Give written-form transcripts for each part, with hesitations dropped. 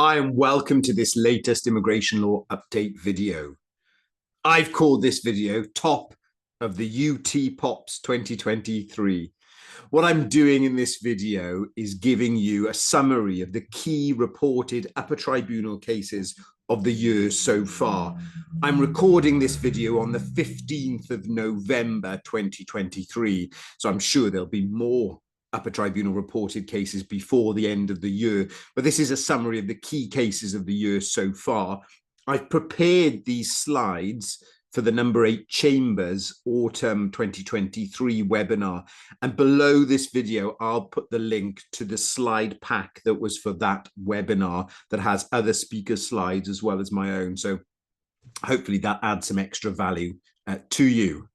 Hi, and welcome to this latest immigration law update video. I've called this video Top of the UT Pops 2023. What I'm doing in this video is giving you a summary of the key reported upper tribunal cases of the year so far. I'm recording this video on the 15th of November 2023, so I'm sure there'll be more upper tribunal reported cases before the end of the year, but this is a summary of the key cases of the year so far. I've prepared these slides for the number 8 Chambers Autumn 2023 webinar, and below this video I'll put the link to the slide pack that was for that webinar that has other speakers' slides as well as my own, so hopefully that adds some extra value to you.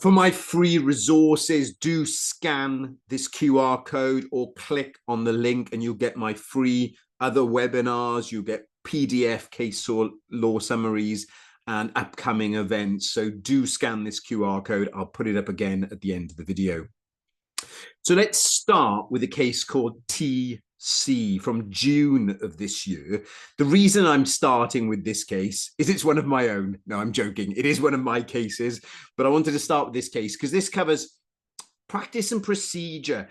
For my free resources, do scan this QR code or click on the link and you'll get my free other webinars. You'll get PDF case law summaries and upcoming events. So do scan this QR code. I'll put it up again at the end of the video. So let's start with a case called TC from June of this year. The reason I'm starting with this case is it's one of my own. No, I'm joking. It is one of my cases, but I wanted to start with this case because this covers practice and procedure,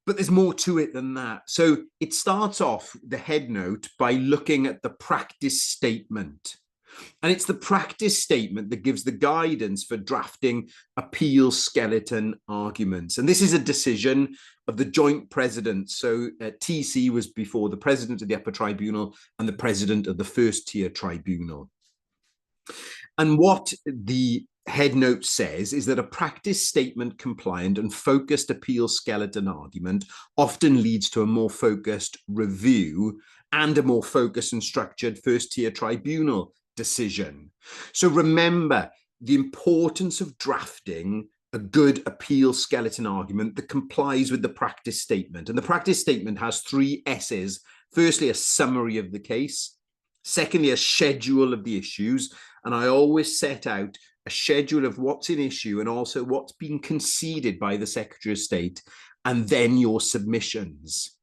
but there's more to it than that. So it starts off the head note by looking at the practice statement. And it's the practice statement that gives the guidance for drafting appeal skeleton arguments. And this is a decision of the joint presidents. So TC was before the president of the upper tribunal and the president of the first tier tribunal. And what the head note says is that a practice statement compliant and focused appeal skeleton argument often leads to a more focused review and a more focused and structured first tier tribunal decision. So remember the importance of drafting a good appeal skeleton argument that complies with the practice statement. And the practice statement has 3 S's. Firstly, a summary of the case. Secondly, a schedule of the issues. And I always set out a schedule of what's in issue and also what's been conceded by the Secretary of State, and then your submissions.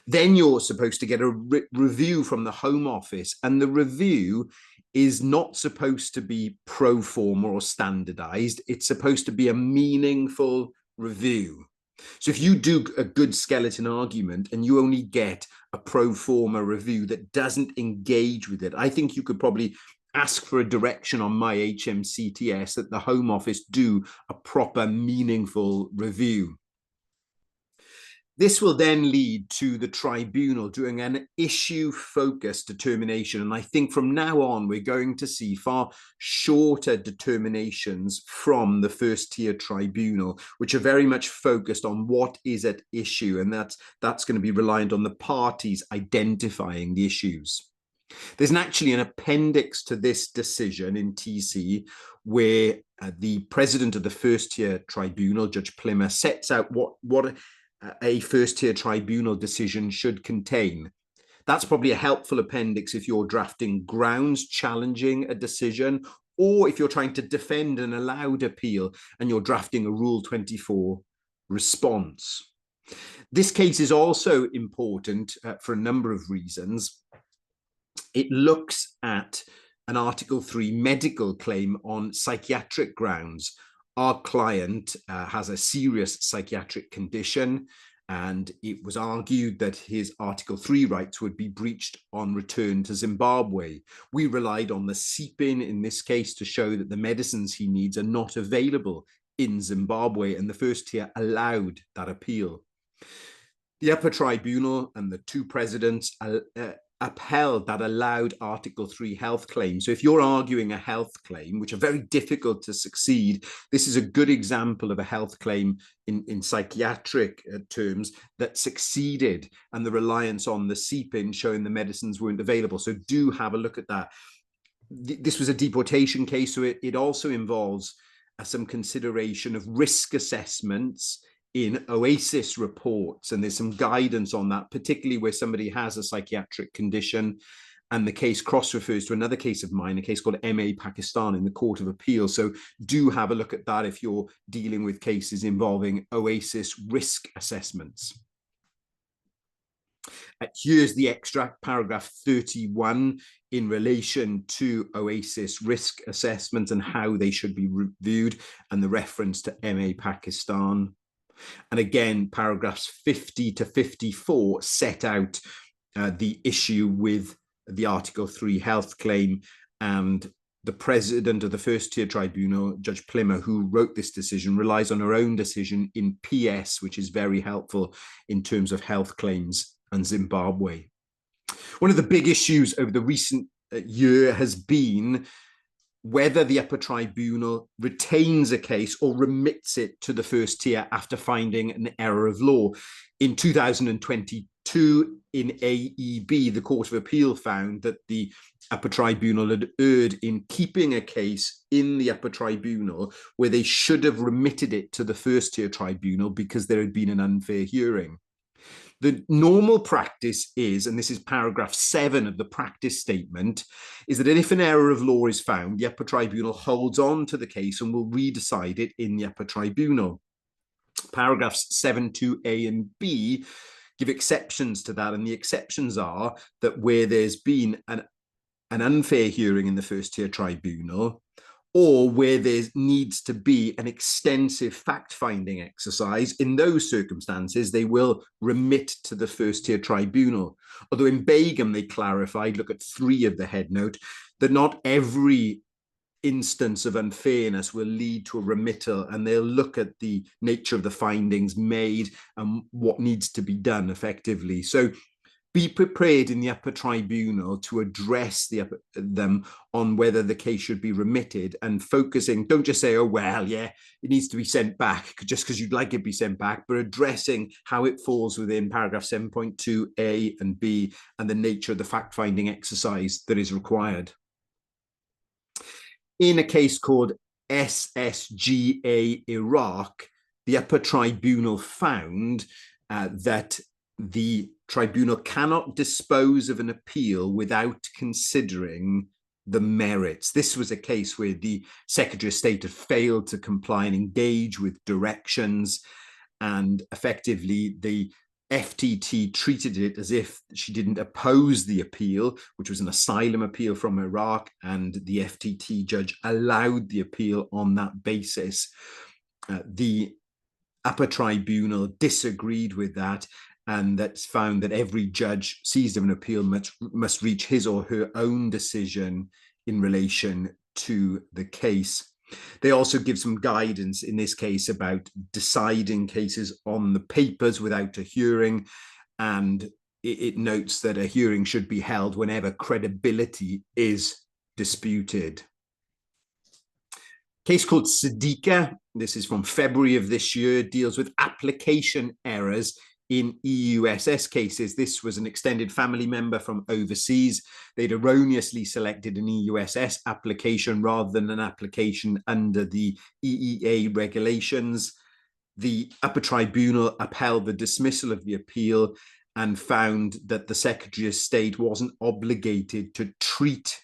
Then you're supposed to get a review from the Home Office, and the review is not supposed to be pro forma or standardized. It's supposed to be a meaningful review. So if you do a good skeleton argument and you only get a pro forma review that doesn't engage with it, I think you could probably ask for a direction on my HMCTS that the Home Office do a proper meaningful review. This will then lead to the tribunal doing an issue-focused determination. And I think from now on, we're going to see far shorter determinations from the first tier tribunal, which are very much focused on what is at issue. And that's going to be reliant on the parties identifying the issues. There's actually an appendix to this decision in TC where the president of the first tier tribunal, Judge Plimmer, sets out what a first tier tribunal decision should contain. That's probably a helpful appendix if you're drafting grounds challenging a decision, or if you're trying to defend an allowed appeal and you're drafting a Rule 24 response. This case is also important for a number of reasons. It looks at an Article 3 medical claim on psychiatric grounds. Our client has a serious psychiatric condition, and it was argued that his Article 3 rights would be breached on return to Zimbabwe. We relied on the CPIN in this case to show that the medicines he needs are not available in Zimbabwe, and the first tier allowed that appeal. The upper tribunal and the 2 presidents upheld that allowed Article 3 health claim. So if you're arguing a health claim, which are very difficult to succeed, this is a good example of a health claim in psychiatric terms that succeeded, and the reliance on the CPIN showing the medicines weren't available. So do have a look at that. This was a deportation case, so it also involves some consideration of risk assessments in OASIS reports, and there's some guidance on that, particularly where somebody has a psychiatric condition. And the case cross-refers to another case of mine, a case called MA Pakistan in the Court of Appeal. So do have a look at that if you're dealing with cases involving OASIS risk assessments. Here's the extract, paragraph 31, in relation to OASIS risk assessments and how they should be reviewed, and the reference to MA Pakistan. And again, paragraphs 50 to 54 set out the issue with the Article 3 health claim, and the president of the first tier tribunal, Judge Plimmer, who wrote this decision, relies on her own decision in PS, which is very helpful in terms of health claims and Zimbabwe. One of the big issues over the recent year has been whether the upper tribunal retains a case or remits it to the first tier after finding an error of law. In 2022, in AEB, the Court of Appeal found that the upper tribunal had erred in keeping a case in the upper tribunal where they should have remitted it to the first tier tribunal because there had been an unfair hearing. The normal practice is, and this is paragraph 7 of the practice statement, is that if an error of law is found, the upper tribunal holds on to the case and will redecide it in the upper tribunal. Paragraphs 7(2)(a) and B give exceptions to that, and the exceptions are that where there's been an unfair hearing in the first tier tribunal, or where there needs to be an extensive fact-finding exercise, in those circumstances, they will remit to the first tier tribunal. Although in Begum, they clarified, look at 3 of the head note, that not every instance of unfairness will lead to a remittal, and they'll look at the nature of the findings made and what needs to be done effectively. So be prepared in the upper tribunal to address them on whether the case should be remitted, and focusing, don't just say, oh, well, yeah, it needs to be sent back just because you'd like it to be sent back, but addressing how it falls within paragraph 7.2(a) and B and the nature of the fact-finding exercise that is required. In a case called SSGA Iraq, the upper tribunal found that the tribunal cannot dispose of an appeal without considering the merits. This was a case where the Secretary of State had failed to comply and engage with directions, and effectively the FTT treated it as if she didn't oppose the appeal, which was an asylum appeal from Iraq, and the FTT judge allowed the appeal on that basis. The upper tribunal disagreed with that, and that's found that every judge seized of an appeal must reach his or her own decision in relation to the case. They also give some guidance in this case about deciding cases on the papers without a hearing, and it notes that a hearing should be held whenever credibility is disputed. Case called Sadiqa, this is from February of this year, deals with application errors in EUSS cases. This was an extended family member from overseas. They'd erroneously selected an EUSS application rather than an application under the EEA regulations. The upper tribunal upheld the dismissal of the appeal and found that the Secretary of State wasn't obligated to treat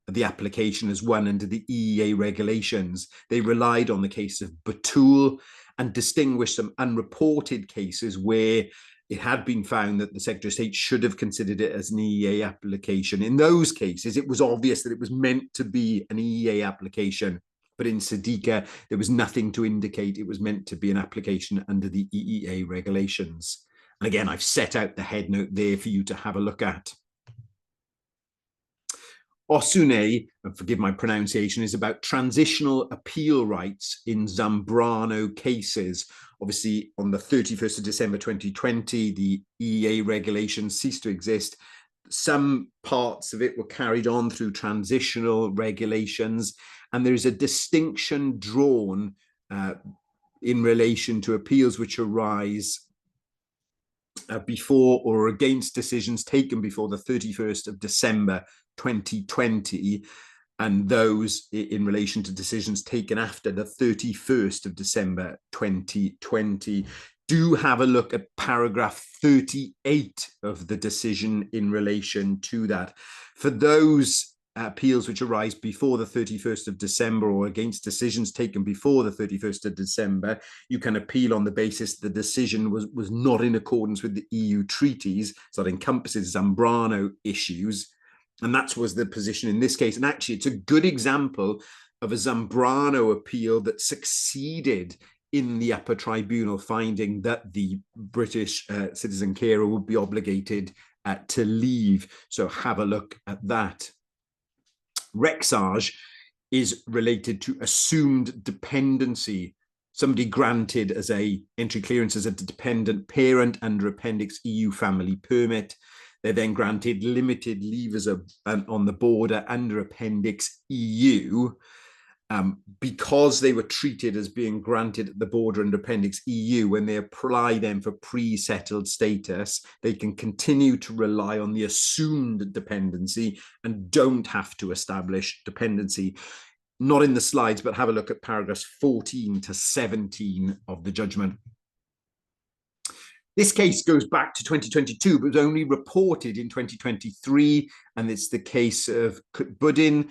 the application as one under the EEA regulations. They relied on the case of Batul and distinguished some unreported cases where it had been found that the Secretary of State should have considered it as an EEA application. In those cases, it was obvious that it was meant to be an EEA application, but in Sadiqa, there was nothing to indicate it was meant to be an application under the EEA regulations. And again, I've set out the head note there for you to have a look at. Osune, forgive my pronunciation, is about transitional appeal rights in Zambrano cases. Obviously, on the 31st of December 2020, the EEA regulations ceased to exist. Some parts of it were carried on through transitional regulations, and there is a distinction drawn in relation to appeals which arise before or against decisions taken before the 31st of December 2020, and those in relation to decisions taken after the 31st of December 2020. Do have a look at paragraph 38 of the decision in relation to that. For those appeals which arise before the 31st of December or against decisions taken before the 31st of December, you can appeal on the basis the decision was not in accordance with the EU treaties. So that encompasses Zambrano issues. And that was the position in this case. And actually, it's a good example of a Zambrano appeal that succeeded in the upper tribunal, finding that the British citizen carer would be obligated to leave. So have a look at that. Rexage is related to assumed dependency. Somebody granted as a entry clearance as a dependent parent under Appendix EU family permit. They're then granted limited leave as on the border under Appendix EU. Because they were treated as being granted at the border under Appendix EU, when they apply them for pre-settled status, they can continue to rely on the assumed dependency and don't have to establish dependency. Not in the slides, but have a look at paragraphs 14 to 17 of the judgment. This case goes back to 2022, but was only reported in 2023, and it's the case of Kutbuddin.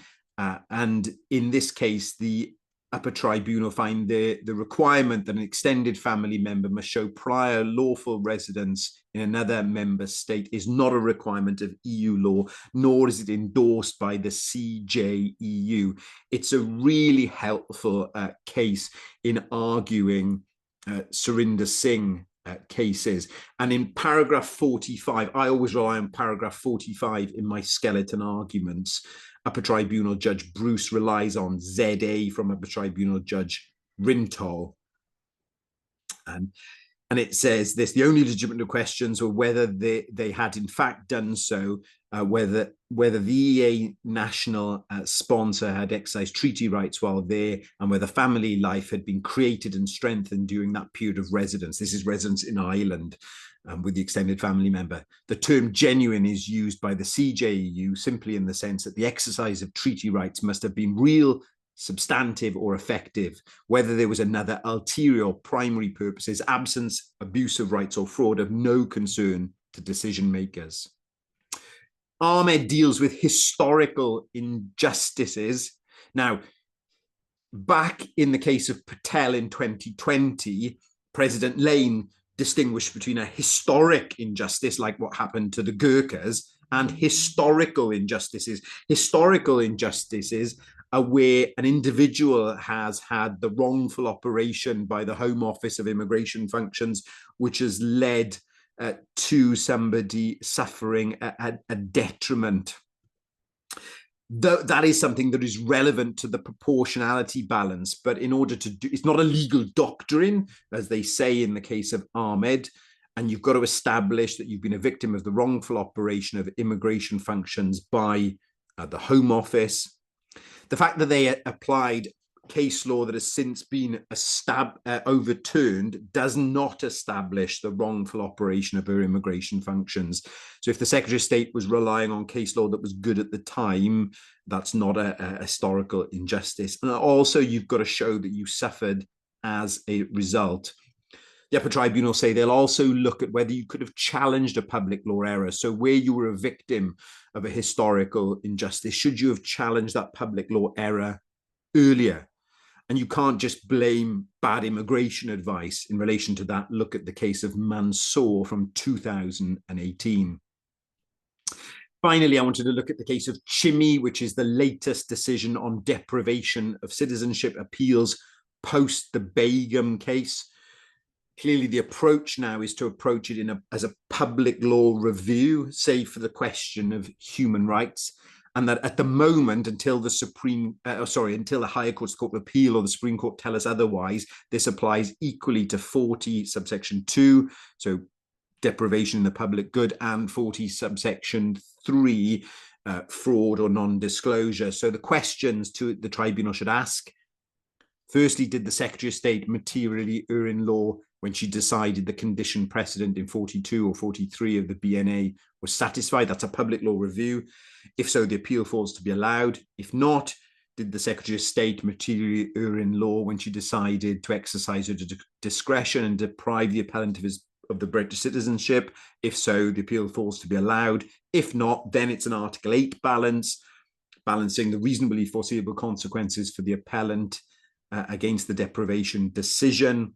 And in this case, the upper tribunal find the requirement that an extended family member must show prior lawful residence in another member state is not a requirement of EU law, nor is it endorsed by the CJEU. It's a really helpful case in arguing Surinder Singh cases. And in paragraph 45, I always rely on paragraph 45 in my skeleton arguments. Upper Tribunal Judge Bruce relies on ZA from Upper Tribunal Judge Rintol. And it says this: the only legitimate questions were whether they had in fact done so, whether the EA national sponsor had exercised treaty rights while there, and whether family life had been created and strengthened during that period of residence. This is residence in Ireland with the extended family member. The term genuine is used by the CJEU simply in the sense that the exercise of treaty rights must have been real, substantive or effective, whether there was another ulterior or primary purposes, absence, abuse of rights or fraud of no concern to decision makers. Ahmed deals with historical injustices. Now, back in the case of Patel in 2020, President Lane distinguished between a historic injustice, like what happened to the Gurkhas, and historical injustices. Historical injustices are where an individual has had the wrongful operation by the Home Office of Immigration Functions, which has led to somebody suffering a detriment. That is something that is relevant to the proportionality balance, but in order to do, it's not a legal doctrine, as they say in the case of Ahmed, and you've got to establish that you've been a victim of the wrongful operation of immigration functions by the Home Office. The fact that they applied case law that has since been overturned does not establish the wrongful operation of her immigration functions. So if the Secretary of State was relying on case law that was good at the time, that's not a historical injustice. And also, you've got to show that you suffered as a result. The Upper Tribunal say they'll also look at whether you could have challenged a public law error. So where you were a victim of a historical injustice, should you have challenged that public law error earlier? And you can't just blame bad immigration advice in relation to that. Look at the case of Mansour from 2018. Finally, I wanted to look at the case of Chimmy, which is the latest decision on deprivation of citizenship appeals post the Begum case. Clearly, the approach now is to approach it as a public law review, save for the question of human rights. And that at the moment, until the until the Higher Court's Court of Appeal or the Supreme Court tell us otherwise, this applies equally to 40 subsection 2, so deprivation in the public good, and 40 subsection 3, fraud or non-disclosure. So the questions to the tribunal should ask: firstly, did the Secretary of State materially err in law when she decided the condition precedent in 42 or 43 of the BNA was satisfied? That's a public law review. If so, the appeal falls to be allowed. If not, did the Secretary of State materially err in law when she decided to exercise her discretion and deprive the appellant of the British citizenship? If so, the appeal falls to be allowed. If not, then it's an Article 8 balance. balancing the reasonably foreseeable consequences for the appellant against the deprivation decision.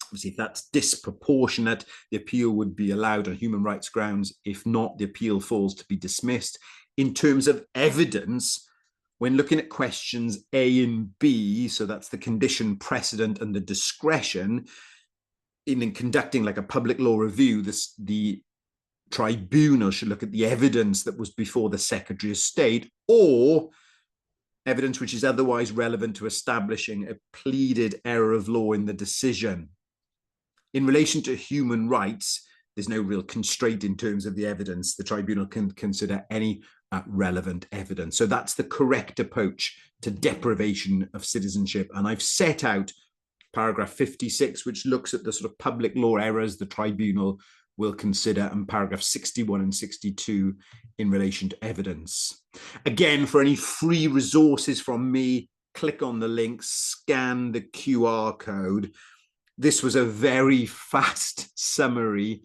Obviously, if that's disproportionate, the appeal would be allowed on human rights grounds. If not, the appeal falls to be dismissed. In terms of evidence, when looking at questions A and B, so that's the condition, precedent, and the discretion, in conducting like a public law review, the tribunal should look at the evidence that was before the Secretary of State, or evidence which is otherwise relevant to establishing a pleaded error of law in the decision. In relation to human rights, there's no real constraint in terms of the evidence. The tribunal can consider any relevant evidence. So that's the correct approach to deprivation of citizenship. And I've set out paragraph 56, which looks at the sort of public law errors the tribunal will consider, and paragraph 61 and 62 in relation to evidence. Again, for any free resources from me, click on the link, scan the QR code. This was a very fast summary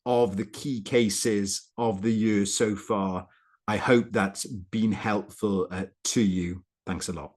of the key cases of the year so far. I hope that's been helpful to you. Thanks a lot.